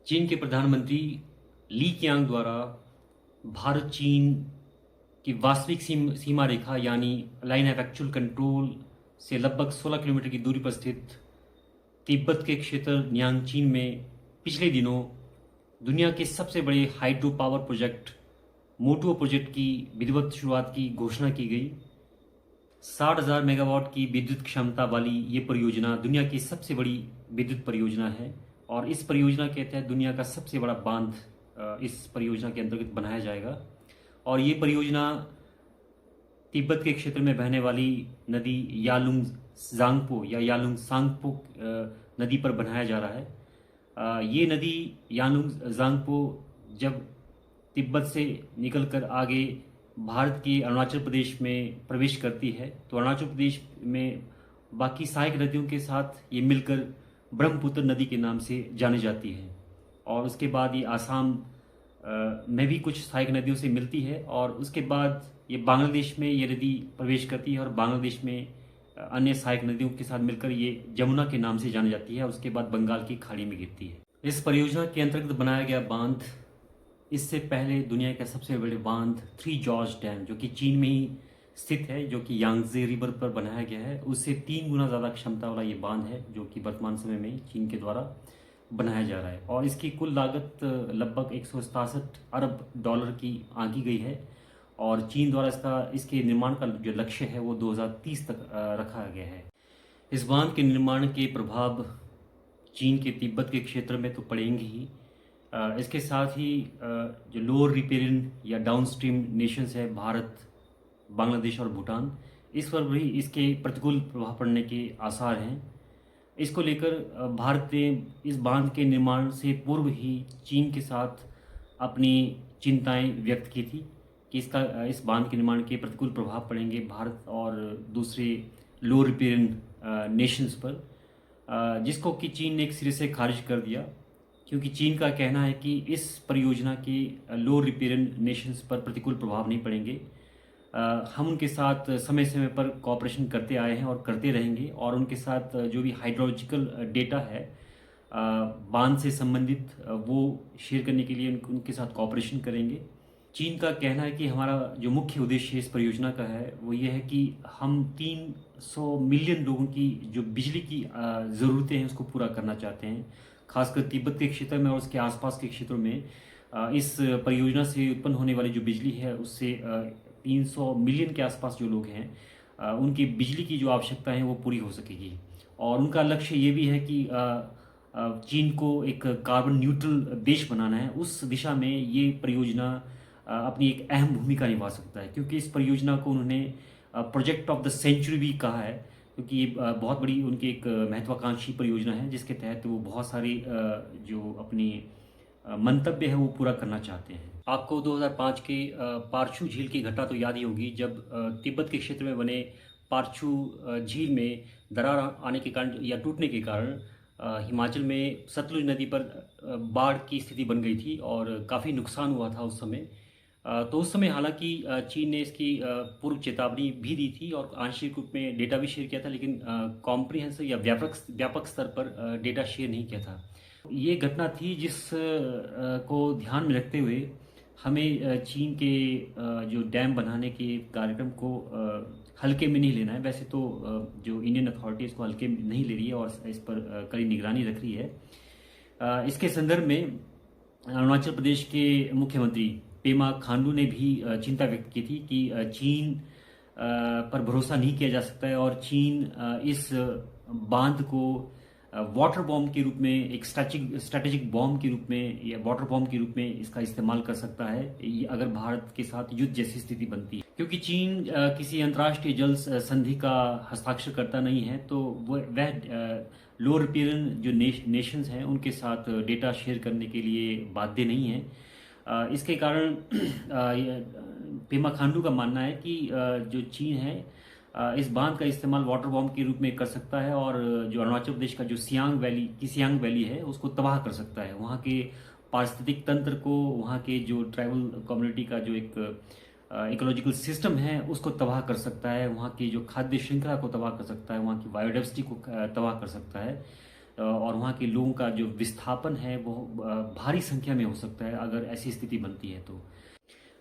चीन के प्रधानमंत्री ली कियांग द्वारा भारत चीन की वास्तविक सीमा रेखा यानी लाइन ऑफ एक्चुअल कंट्रोल से लगभग 16 किलोमीटर की दूरी पर स्थित तिब्बत के क्षेत्र न्यांगचीन में पिछले दिनों दुनिया के सबसे बड़े हाइड्रो पावर प्रोजेक्ट मोटो प्रोजेक्ट की विधिवत शुरुआत की घोषणा की गई। 60,000 मेगावाट की विद्युत क्षमता वाली ये परियोजना दुनिया की सबसे बड़ी विद्युत परियोजना है और इस परियोजना के तहत दुनिया का सबसे बड़ा बांध इस परियोजना के अंतर्गत बनाया जाएगा। और ये परियोजना तिब्बत के क्षेत्र में बहने वाली नदी यालुंग जांगपो या यालुंग सांगपो नदी पर बनाया जा रहा है। ये नदी यालुंग जांगपो जब तिब्बत से निकलकर आगे भारत के अरुणाचल प्रदेश में प्रवेश करती है तो अरुणाचल प्रदेश में बाकी सहायक नदियों के साथ ये मिलकर ब्रह्मपुत्र नदी के नाम से जानी जाती है। और उसके बाद ये आसाम में भी कुछ सहायक नदियों से मिलती है और उसके बाद ये बांग्लादेश में ये नदी प्रवेश करती है और बांग्लादेश में अन्य सहायक नदियों के साथ मिलकर ये जमुना के नाम से जानी जाती है और उसके बाद बंगाल की खाड़ी में गिरती है। इस परियोजना के अंतर्गत बनाया गया बांध इससे पहले दुनिया का सबसे बड़े बांध थ्री जॉर्ज डैम जो कि चीन में ही स्थित है, जो कि यांगजे रिवर पर बनाया गया है, उससे 3 गुना ज़्यादा क्षमता वाला ये बांध है जो कि वर्तमान समय में चीन के द्वारा बनाया जा रहा है। और इसकी कुल लागत लगभग 167 अरब डॉलर की आंकी गई है और चीन द्वारा इसके निर्माण का जो लक्ष्य है वो 2030 तक रखा गया है। इस बांध के निर्माण के प्रभाव चीन के तिब्बत के क्षेत्र में तो पड़ेंगे ही, इसके साथ ही जो लोअर रिपेरियन या डाउनस्ट्रीम नेशंस है भारत, बांग्लादेश और भूटान, इस पर भी इसके प्रतिकूल प्रभाव पड़ने के आसार हैं। इसको लेकर भारत ने इस बांध के निर्माण से पूर्व ही चीन के साथ अपनी चिंताएं व्यक्त की थी कि इस बांध के निर्माण के प्रतिकूल प्रभाव पड़ेंगे भारत और दूसरे लोअर रिपेरियन नेशंस पर, जिसको कि चीन ने एक सिरे से खारिज कर दिया क्योंकि चीन का कहना है कि इस परियोजना के लोअर रिपेरियन नेशंस पर प्रतिकूल प्रभाव नहीं पड़ेंगे। हम उनके साथ समय समय पर कोऑपरेशन करते आए हैं और करते रहेंगे और उनके साथ जो भी हाइड्रोलॉजिकल डेटा है बांध से संबंधित वो शेयर करने के लिए उनके साथ कोऑपरेशन करेंगे। चीन का कहना है कि हमारा जो मुख्य उद्देश्य इस परियोजना का है वो ये है कि हम 300 मिलियन लोगों की जो बिजली की ज़रूरतें हैं उसको पूरा करना चाहते हैं, खासकर तिब्बत के क्षेत्र में और उसके आसपास के क्षेत्रों में। इस परियोजना से उत्पन्न होने वाली जो बिजली है उससे 300 मिलियन के आसपास जो लोग हैं उनकी बिजली की जो आवश्यकता है वो पूरी हो सकेगी। और उनका लक्ष्य ये भी है कि चीन को एक कार्बन न्यूट्रल देश बनाना है। उस दिशा में ये परियोजना अपनी एक अहम भूमिका निभा सकता है क्योंकि इस परियोजना को उन्होंने प्रोजेक्ट ऑफ द सेंचुरी भी कहा है क्योंकि ये बहुत बड़ी उनकी एक महत्वाकांक्षी परियोजना है जिसके तहत वो बहुत सारी जो अपनी मंतव्य है वो पूरा करना चाहते हैं। आपको 2005 के पारछू झील की घटना तो याद ही होगी जब तिब्बत के क्षेत्र में बने पारछू झील में दरार आने के कारण या टूटने के कारण हिमाचल में सतलुज नदी पर बाढ़ की स्थिति बन गई थी और काफ़ी नुकसान हुआ था उस समय। तो उस समय हालांकि चीन ने इसकी पूर्व चेतावनी भी दी थी और आंशिक रूप में डेटा भी शेयर किया था, लेकिन कॉम्प्रिहेंसिव या व्यापक स्तर पर डेटा शेयर नहीं किया था। ये घटना थी जिस को ध्यान में रखते हुए हमें चीन के जो डैम बनाने के कार्यक्रम को हल्के में नहीं लेना है। वैसे तो जो इंडियन अथॉरिटी इसको हल्के में नहीं ले रही है और इस पर कड़ी निगरानी रख रही है। इसके संदर्भ में अरुणाचल प्रदेश के मुख्यमंत्री पेमा खांडू ने भी चिंता व्यक्त की थी कि चीन पर भरोसा नहीं किया जा सकता है और चीन इस बांध को वाटर बॉम्ब के रूप में, एक स्ट्रैटेजिक बॉम्ब के रूप में या वाटर बॉम्ब के रूप में इसका इस्तेमाल कर सकता है अगर भारत के साथ युद्ध जैसी स्थिति बनती है। क्योंकि चीन किसी अंतर्राष्ट्रीय जल संधि का हस्ताक्षर करता नहीं है तो वह लोअर रिपेरियन जो नेशंस हैं उनके साथ डेटा शेयर करने के लिए बाध्य नहीं है। इसके कारण पेमा खांडू का मानना है कि जो चीन है इस बांध का इस्तेमाल वाटर बॉम्ब के रूप में कर सकता है और जो अरुणाचल प्रदेश का जो सियांग वैली है उसको तबाह कर सकता है। वहाँ के पारिस्थितिक तंत्र को, वहाँ के जो ट्राइबल कम्युनिटी का जो एक इकोलॉजिकल सिस्टम है उसको तबाह कर सकता है, वहाँ की जो खाद्य श्रृंखला को तबाह कर सकता है, वहाँ की बायोडाइवर्सिटी को तबाह कर सकता है। और वहाँ के लोगों का जो विस्थापन है वो भारी संख्या में हो सकता है अगर ऐसी स्थिति बनती है तो।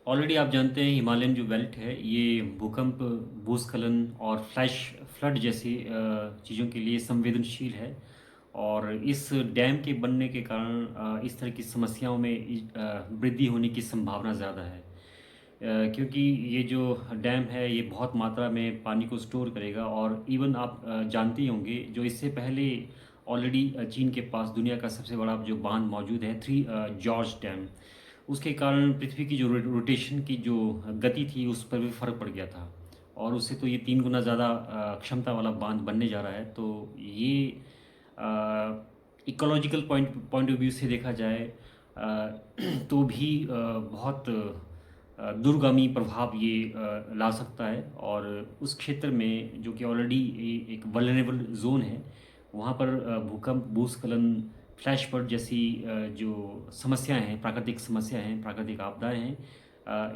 ऑलरेडी आप जानते हैं हिमालयन जो बेल्ट है ये भूकंप, भूस्खलन और फ्लैश फ्लड जैसी चीज़ों के लिए संवेदनशील है। और इस डैम के बनने के कारण इस तरह की समस्याओं में वृद्धि होने की संभावना ज़्यादा है। क्योंकि ये जो डैम है ये बहुत मात्रा में पानी को स्टोर करेगा। और इवन आप जानते ही होंगे जो इससे पहले ऑलरेडी चीन के पास दुनिया का सबसे बड़ा जो बांध मौजूद है, थ्री जॉर्ज डैम, उसके कारण पृथ्वी की जो रोटेशन की जो गति थी उस पर भी फर्क पड़ गया था। और उससे तो ये 3 गुना ज़्यादा क्षमता वाला बांध बनने जा रहा है। तो ये इकोलॉजिकल पॉइंट ऑफ व्यू से देखा जाए तो भी बहुत दूरगामी प्रभाव ये ला सकता है। और उस क्षेत्र में जो कि ऑलरेडी एक वल्नरेबल जोन है वहाँ पर भूकंप, भूस्खलन, फ्लैश फ्लड जैसी जो समस्याएं हैं, प्राकृतिक समस्या हैं, प्राकृतिक आपदाएं हैं,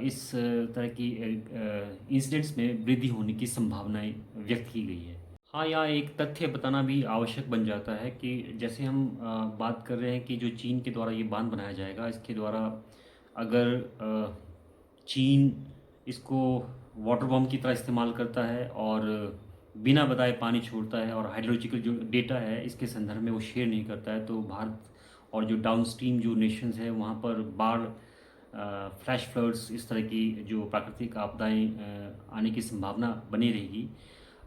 इस तरह की इंसिडेंट्स में वृद्धि होने की संभावनाएं व्यक्त की गई है। हाँ, यहाँ एक तथ्य बताना भी आवश्यक बन जाता है कि जैसे हम बात कर रहे हैं कि जो चीन के द्वारा ये बांध बनाया जाएगा, इसके द्वारा अगर चीन इसको वाटर बम की तरह इस्तेमाल करता है और बिना बताए पानी छोड़ता है और हाइड्रोलॉजिकल जो डेटा है इसके संदर्भ में वो शेयर नहीं करता है, तो भारत और जो डाउनस्ट्रीम जो नेशंस है वहाँ पर बाढ़, फ्लैश फ्लड्स, इस तरह की जो प्राकृतिक आपदाएं आने की संभावना बनी रहेगी।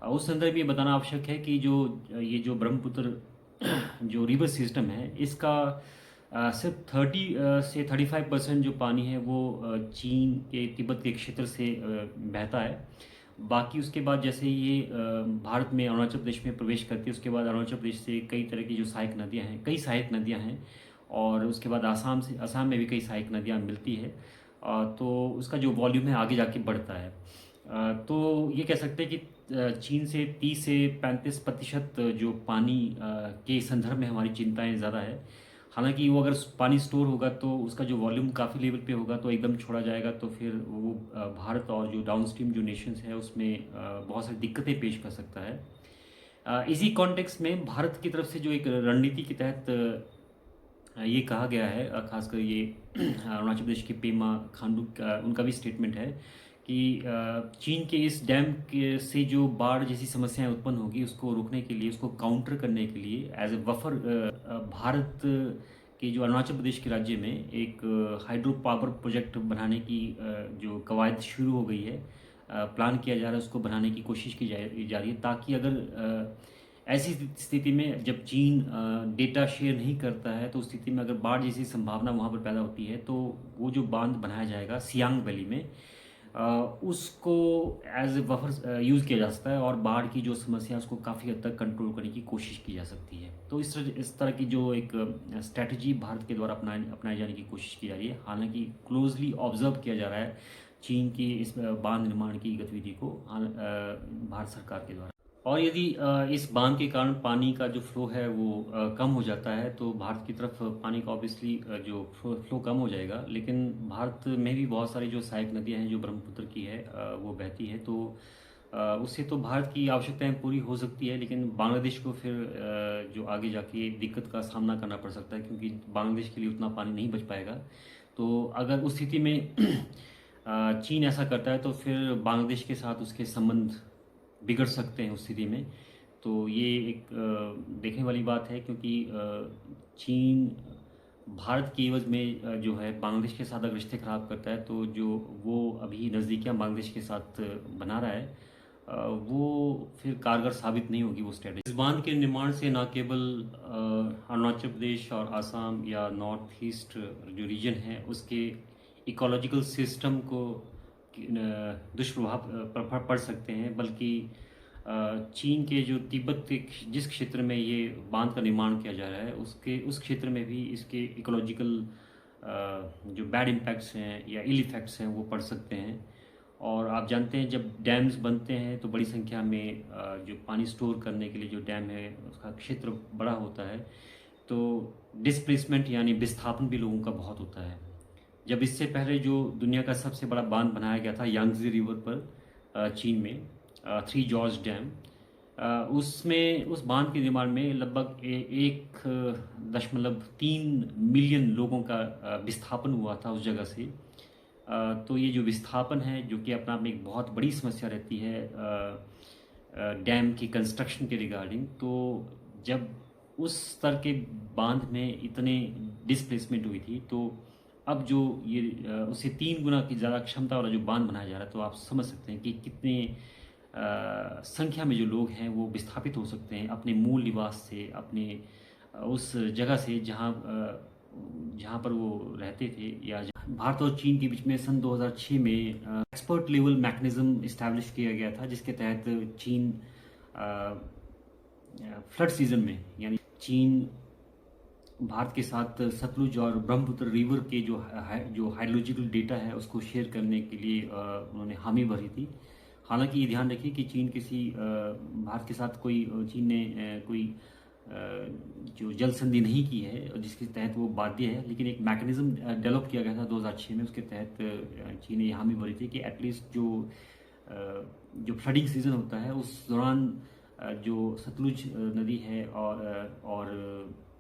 उस संदर्भ में ये बताना आवश्यक है कि जो ये जो ब्रह्मपुत्र जो रिवर सिस्टम है इसका सिर्फ 30 से 35% जो पानी है वो चीन के तिब्बत के क्षेत्र से बहता है। बाकी उसके बाद जैसे ये भारत में अरुणाचल प्रदेश में प्रवेश करती है, उसके बाद अरुणाचल प्रदेश से कई तरह की जो सहायक नदियाँ हैं, कई सहायक नदियाँ हैं, और उसके बाद असम में भी कई सहायक नदियाँ मिलती है। तो उसका जो वॉल्यूम है आगे जाके बढ़ता है। तो ये कह सकते हैं कि चीन से 30 से 35% जो पानी के संदर्भ में हमारी चिंताएं ज़्यादा है। हालांकि वो अगर पानी स्टोर होगा तो उसका जो वॉल्यूम काफ़ी लेवल पे होगा तो एकदम छोड़ा जाएगा तो फिर वो भारत और जो डाउनस्ट्रीम जो नेशंस है उसमें बहुत सारी दिक्कतें पेश कर सकता है। इसी कॉन्टेक्स्ट में भारत की तरफ से जो एक रणनीति के तहत ये कहा गया है, खासकर ये अरुणाचल प्रदेश के पेमा खांडू का उनका भी स्टेटमेंट है कि चीन के इस डैम के से जो बाढ़ जैसी समस्याएं उत्पन्न होगी उसको रोकने के लिए, उसको काउंटर करने के लिए एज ए बफर भारत के जो अरुणाचल प्रदेश के राज्य में एक हाइड्रो पावर प्रोजेक्ट बनाने की जो कवायद शुरू हो गई है, प्लान किया जा रहा है, उसको बनाने की कोशिश की जा रही है, ताकि अगर ऐसी स्थिति में जब चीन डेटा शेयर नहीं करता है तो उस स्थिति में अगर बाढ़ जैसी संभावना वहाँ पर पैदा होती है तो वो जो बांध बनाया जाएगा सियांग वैली में उसको एज ए बफर यूज़ किया जा सकता है और बाढ़ की जो समस्या है उसको काफ़ी हद तक कंट्रोल करने की कोशिश की जा सकती है। तो इस तरह की जो एक स्ट्रैटेजी भारत के द्वारा अपनाए जाने की कोशिश की जा रही है। हालांकि क्लोजली ऑब्जर्व किया जा रहा है चीन की इस बांध निर्माण की गतिविधि को भारत सरकार के द्वारा। और यदि इस बांध के कारण पानी का जो फ्लो है वो कम हो जाता है तो भारत की तरफ पानी का ऑब्वियसली जो फ्लो कम हो जाएगा। लेकिन भारत में भी बहुत सारी जो सहायक नदियां हैं जो ब्रह्मपुत्र की है वो बहती है, तो उससे तो भारत की आवश्यकताएं पूरी हो सकती है। लेकिन बांग्लादेश को फिर जो आगे जाके दिक्कत का सामना करना पड़ सकता है क्योंकि बांग्लादेश के लिए उतना पानी नहीं बच पाएगा। तो अगर उस स्थिति में चीन ऐसा करता है तो फिर बांग्लादेश के साथ उसके संबंध बिगड़ सकते हैं उस स्थिति में। तो ये एक देखने वाली बात है क्योंकि चीन भारत के एवज में जो है बांग्लादेश के साथ अगर रिश्ते ख़राब करता है तो जो वो अभी नज़दीकियाँ बांग्लादेश के साथ बना रहा है वो फिर कारगर साबित नहीं होगी वो स्ट्रेटेजी। इस बांध के निर्माण से न केवल अरुणाचल प्रदेश और आसाम या नॉर्थ ईस्ट जो रीजन है उसके इकोलॉजिकल सिस्टम को दुष्प्रभाव पड़ सकते हैं, बल्कि चीन के जो तिब्बत के जिस क्षेत्र में ये बांध का निर्माण किया जा रहा है उस क्षेत्र में भी इसके इकोलॉजिकल जो बैड इम्पैक्ट्स हैं या इल इफेक्ट्स हैं वो पड़ सकते हैं। और आप जानते हैं जब डैम्स बनते हैं तो बड़ी संख्या में जो पानी स्टोर करने के लिए जो डैम है उसका क्षेत्र बड़ा होता है, तो डिस्प्लेसमेंट यानी विस्थापन भी लोगों का बहुत होता है। जब इससे पहले जो दुनिया का सबसे बड़ा बांध बनाया गया था यांगजी रिवर पर चीन में, थ्री जॉर्ज डैम, उसमें उस बांध के निर्माण में लगभग 1.3 मिलियन लोगों का विस्थापन हुआ था उस जगह से। तो ये जो विस्थापन है, जो कि अपने आप में एक बहुत बड़ी समस्या रहती है डैम की कंस्ट्रक्शन के रिगार्डिंग। तो जब उस स्तर के बांध में इतने डिस्प्लेसमेंट हुई थी, तो अब जो ये उससे 3 गुना की ज़्यादा क्षमता वाला जो बांध बनाया जा रहा है, तो आप समझ सकते हैं कि कितने संख्या में जो लोग हैं वो विस्थापित हो सकते हैं अपने मूल निवास से, अपने उस जगह से जहाँ पर वो रहते थे। या भारत और चीन के बीच में सन 2006 में एक्सपर्ट लेवल मैकेनिज्म इस्टेब्लिश किया गया था, जिसके तहत चीन फ्लड सीजन में, यानी चीन भारत के साथ सतलुज और ब्रह्मपुत्र रिवर के जो हाइड्रोलॉजिकल डेटा है उसको शेयर करने के लिए उन्होंने हामी भरी थी। हालांकि ये ध्यान रखिए कि भारत के साथ चीन ने कोई जो जल संधि नहीं की है और जिसके तहत वो बाध्य है, लेकिन एक मैकेनिज्म डेवलप किया गया था 2006 में। उसके तहत चीन ने ये हामी भरी थी कि एटलीस्ट जो फ्लडिंग सीजन होता है उस दौरान जो सतलुज नदी है और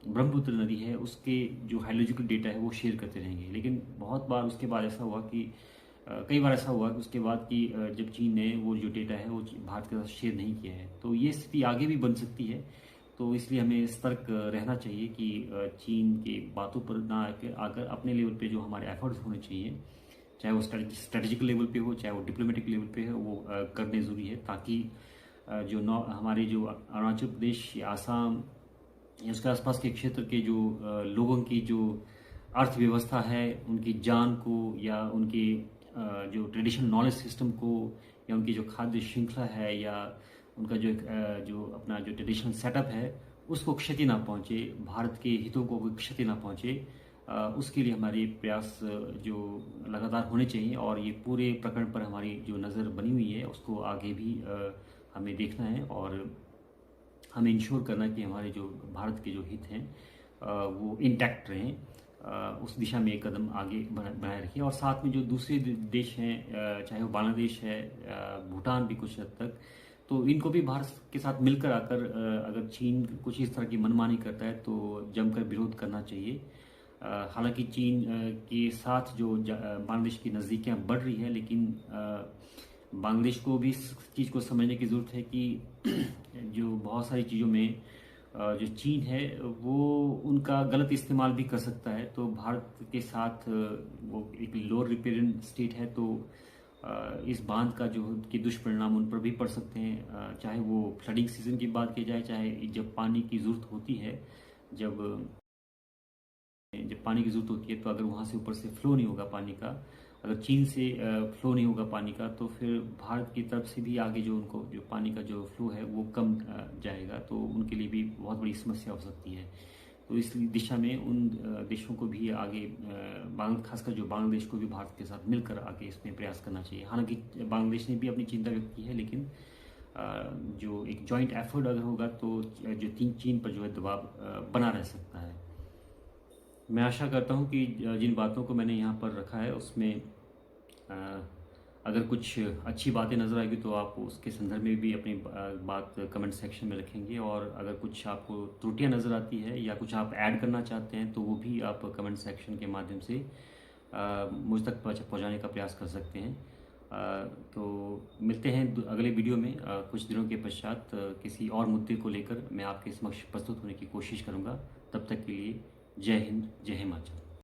ब्रह्मपुत्र नदी है, उसके जो हाइड्रोलॉजिकल डेटा है वो शेयर करते रहेंगे। लेकिन बहुत बार उसके बाद ऐसा हुआ कि कई बार ऐसा हुआ कि उसके बाद कि जब चीन ने वो जो डेटा है वो भारत के साथ शेयर नहीं किया है, तो ये स्थिति आगे भी बन सकती है। तो इसलिए हमें सतर्क रहना चाहिए कि चीन के बातों पर ना आकर अपने लेवल पे जो हमारे एफर्ट्स होने चाहिए, चाहे वो स्ट्रेटेजिकल लेवल पे हो, चाहे वो डिप्लोमेटिक लेवल पे हो, वो करने ज़रूरी है, ताकि हमारे जो अरुणाचल प्रदेश या आसाम या उसके आसपास के क्षेत्र के जो लोगों की जो अर्थव्यवस्था है, उनकी जान को या उनकी जो ट्रेडिशनल नॉलेज सिस्टम को या उनकी जो खाद्य श्रृंखला है या उनका जो अपना जो ट्रेडिशनल सेटअप है उसको क्षति ना पहुंचे, भारत के हितों को कोई क्षति ना पहुंचे, उसके लिए हमारे प्रयास जो लगातार होने चाहिए। और ये पूरे प्रकरण पर हमारी जो नज़र बनी हुई है उसको आगे भी हमें देखना है और हमें इंश्योर करना कि हमारे जो भारत के जो हित हैं वो इंटैक्ट रहें। उस दिशा में एक कदम आगे बनाए रखिए। और साथ में जो दूसरे देश हैं, चाहे वो बांग्लादेश है, भूटान भी कुछ हद तक, तो इनको भी भारत के साथ मिलकर आकर अगर चीन कुछ इस तरह की मनमानी करता है तो जमकर विरोध करना चाहिए। हालांकि चीन के साथ जो बांग्लादेश की नज़दीकियाँ बढ़ रही है, लेकिन बांग्लादेश को भी इस चीज़ को समझने की ज़रूरत है कि जो बहुत सारी चीज़ों में जो चीन है वो उनका गलत इस्तेमाल भी कर सकता है। तो भारत के साथ वो एक लोअर रिपेयरेंट स्टेट है, तो इस बांध का जो कि दुष्परिणाम उन पर भी पड़ सकते हैं, चाहे वो फ्लडिंग सीजन की बात की जाए, चाहे जब पानी की ज़रूरत होती है, जब पानी की ज़रूरत होती है, तो अगर वहाँ से ऊपर से फ्लो नहीं होगा पानी का, अगर चीन से फ्लो नहीं होगा पानी का, तो फिर भारत की तरफ से भी आगे जो उनको जो पानी का जो फ्लो है वो कम जाएगा, तो उनके लिए भी बहुत बड़ी समस्या हो सकती है। तो इस दिशा में उन देशों को भी आगे खासकर जो बांग्लादेश को भी भारत के साथ मिलकर आगे इसमें प्रयास करना चाहिए। हालांकि बांग्लादेश ने भी अपनी चिंता व्यक्त की है, लेकिन जो एक जॉइंट एफर्ट अगर होगा तो जो चीन पर जो है दबाव बना रह सकता है। मैं आशा करता हूँ कि जिन बातों को मैंने यहाँ पर रखा है उसमें अगर कुछ अच्छी बातें नज़र आएगी तो आप उसके संदर्भ में भी अपनी बात कमेंट सेक्शन में रखेंगे, और अगर कुछ आपको त्रुटियाँ नज़र आती है या कुछ आप ऐड करना चाहते हैं तो वो भी आप कमेंट सेक्शन के माध्यम से मुझ तक पहुँचाने का प्रयास कर सकते हैं। तो मिलते हैं अगले वीडियो में कुछ दिनों के पश्चात किसी और मुद्दे को लेकर मैं आपके समक्ष प्रस्तुत होने की कोशिश करूँगा। तब तक के लिए जय हिंद, जय हिमाचल।